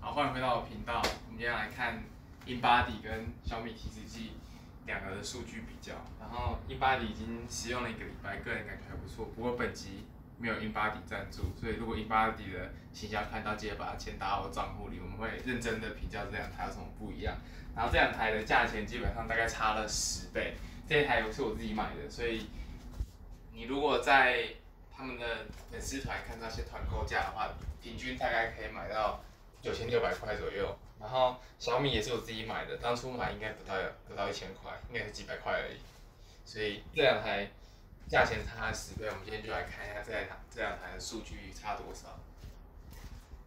好，欢迎回到我频道。我们今天来看 InBody 跟小米体脂计两个的数据比较。然后 InBody 已经使用了1个礼拜，个人感觉还不错。不过本集没有 InBody 赞助，所以如果 InBody 的行销看到，记得把钱打到我账户里，我们会认真的评价这两台有什么不一样。然后这两台的价钱基本上大概差了10倍。这一台是我自己买的，所以你如果在他们的粉丝团看到一些团购价的话，平均大概可以买到9600块左右。然后小米也是我自己买的，当初买应该不到1000块，应该是几百块而已。所以这两台价钱差了10倍，我们今天就来看一下这两台的数据差多少。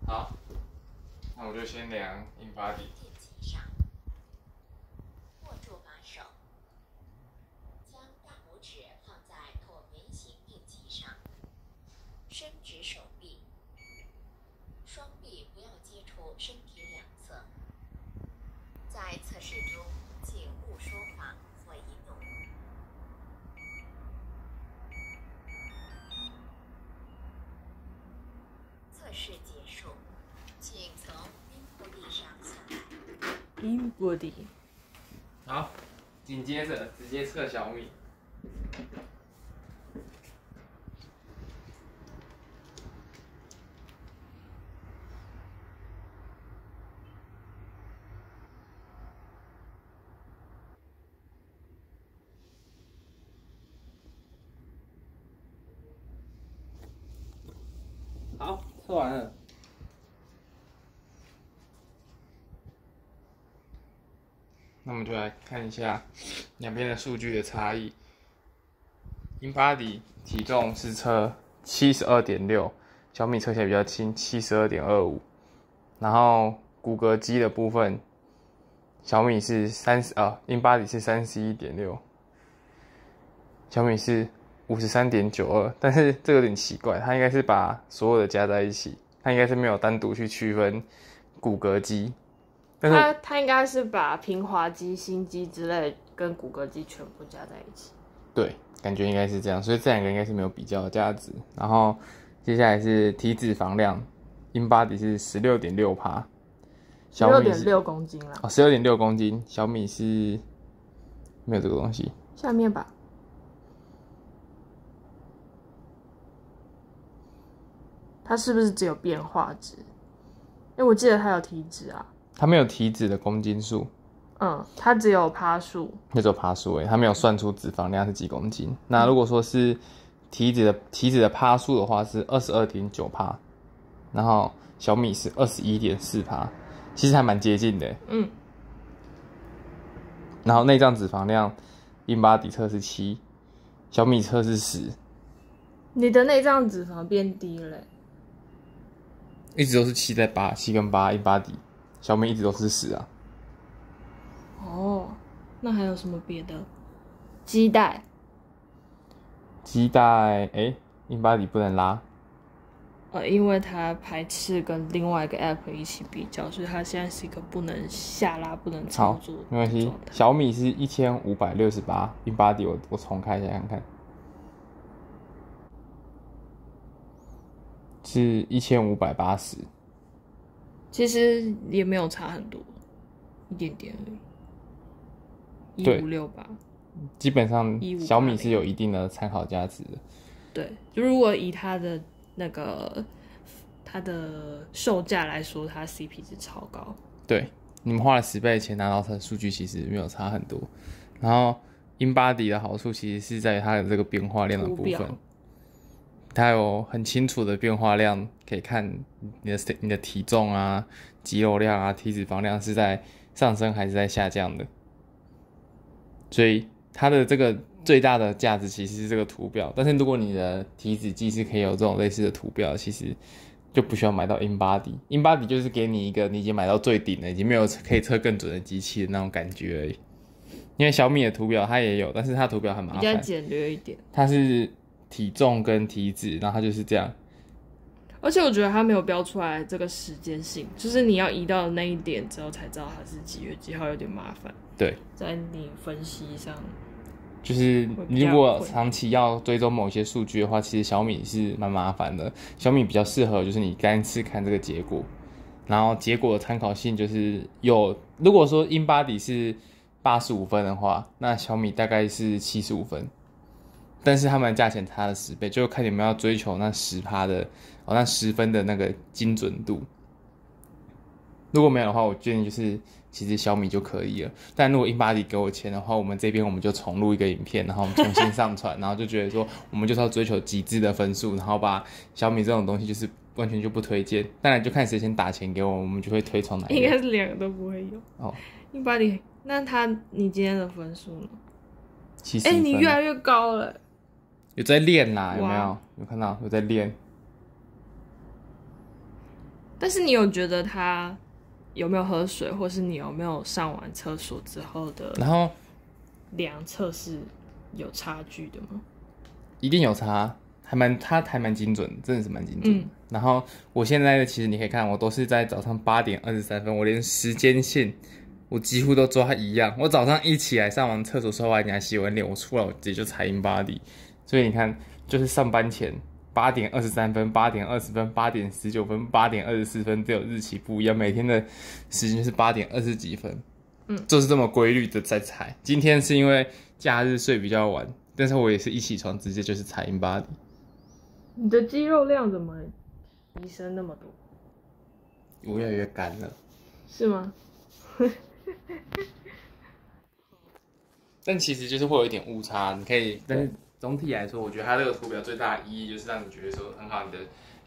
好，那我就先量 InBody。握住把手，将大拇指放在椭圆形硬极上，伸直手臂，双臂不要接触身体两侧。在测试中，请勿说话或移动。测试结束，请从InBody上下来。InBody。好，紧接着直接测小米。好，测完了。那我们就来看一下两边的数据的差异。InBody 体重是测72.6，小米测起来比较轻，72.25。然后骨骼肌的部分，小米是InBody 是31.6，小米是53.92。但是这个有点奇怪，它应该是把所有的加在一起，它应该是没有单独去区分骨骼肌。它应该是把平滑肌、心肌之类跟骨骼肌全部加在一起。对，感觉应该是这样，所以这两个应该是没有比较的价值。然后接下来是体脂肪量 ，InBody 是16.6%，小米是16.6公斤啦。16.6公斤，小米是没有这个东西。下面吧。它是不是只有变化值？因为我记得它有体脂啊。它没有体脂的公斤数，它只有趴数，那只有趴数它没有算出脂肪量是几公斤。那如果说是体脂的趴数的话是22.9%，然后小米是21.4%，其实还蛮接近的。然后内脏脂肪量 InBody 测是7，小米测是10。你的内脏脂肪变低了一直都是7在8，7跟8 InBody。小米一直都是10啊。哦，那还有什么别的？基带，InBody 不能拉。因为它排斥跟另外一个 app 一起比较，所以它现在是一个不能下拉、不能操作的。没关系。小米是1568 ，InBody 我重开一下看看，是1580。其实也没有差很多，一点点而已。1568，基本上小米是有一定的参考价值的。对，就如果以它的它的售价来说，它 CP 值超高。对，你们花了10倍的钱拿到它的数据，其实没有差很多。然后 InBody 的好处其实是在于它的这个变化量的部分。它有很清楚的变化量，可以看你的体重啊、肌肉量啊、体脂肪量是在上升还是在下降的。所以它的这个最大的价值其实是这个图表。但是如果你的体脂计是可以有这种类似的图表，其实就不需要买到 InBody。InBody 就是给你一个你已经买到最顶了，已经没有可以测更准的机器的那种感觉而已。因为小米的图表它也有，但是它图表很麻烦，比较简略一点。它是体重跟体脂，然后它就是这样。而且我觉得它没有标出来这个时间性，就是你要移到那一点之后才知道它是几月几号，有点麻烦。对，在你分析上，就是你如果长期要追踪某些数据的话，其实小米是蛮麻烦的。小米比较适合就是你单次看这个结果，然后结果的参考性就是如果说 InBody 是85分的话，那小米大概是75分，但是他们价钱差了10倍，就看你们要追求那10%的那10分的那个精准度。如果没有的话，我建议就是其实小米就可以了。但如果 InBody 给我钱的话，我们这边我们就重录一个影片，然后我们重新上传，然后就觉得说我们就是要追求极致的分数，然后把小米这种东西就是完全就不推荐。当然就看谁先打钱给我们就会推崇哪一个。应该是2个都不会有。哦，InBody，那你今天的分数呢？70分。你越来越高了。有在练啦，有没有？有看到有在练。但是你有觉得他有没有喝水，或是你有没有上完厕所之后的，然后量测是有差距的吗？一定有差，它还蛮精准，真的是蛮精准。然后我现在其实你可以看，我都是在早上8点23分，我连时间线我几乎都抓一样。我早上一起来上完厕所、刷完牙、洗完脸，我出来我直接就踩 InBody。所以你看，就是上班前8点23分、8点20分、8点19分、8点24分，都有日期不一样。每天的时间是8点20几分，就是这么规律的在踩。今天是因为假日睡比较晚，但是我也是一起床直接就是踩 InBody。你的肌肉量怎么提升那么多？我越来越干了。是吗？但其实就是会有一点误差，你可以，但是总体来说，我觉得它这个图表最大的意义就是让你觉得说很好，你的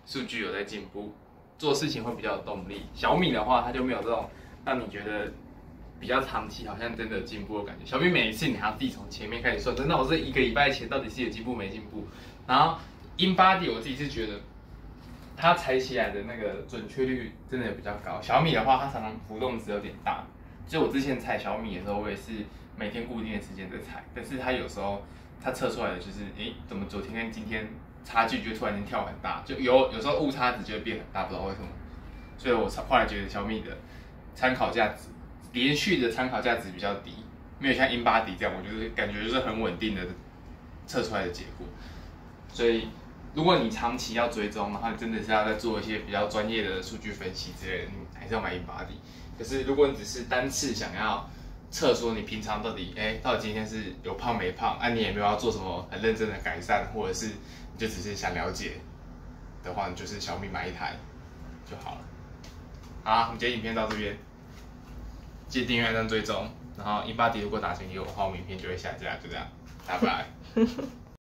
数据有在进步，做事情会比较有动力。小米的话，它就没有这种让你觉得比较长期好像真的有进步的感觉。小米每一次你还要自己从前面开始算，那我这1个礼拜前到底是有进步没进步？然后 InBody 我自己是觉得它踩起来的那个准确率真的比较高。小米的话，它常常浮动值有点大，就我之前踩小米的时候，我也是每天固定的时间在踩，但是它有时候它测出来的就是，怎么昨天跟今天差距就突然间跳很大，就有时候误差值就会变很大，不知道为什么。所以我后来觉得小米的参考价值，连续的参考价值比较低，没有像 InBody 这样，我就是感觉就是很稳定的测出来的结果。所以如果你长期要追踪，然后真的是要再做一些比较专业的数据分析之类的，你还是要买 InBody。可是如果你只是单次想要测说你平常到底今天是有胖没胖，你也没有要做什么很认真的改善，或者是你就只是想了解的话，你就是小米买一台就好了。好啦，我们今天影片到这边，记得订阅、按赞、追踪，然后InBody如果打钱给我的话，我们影片就会下架，就这样，拜拜。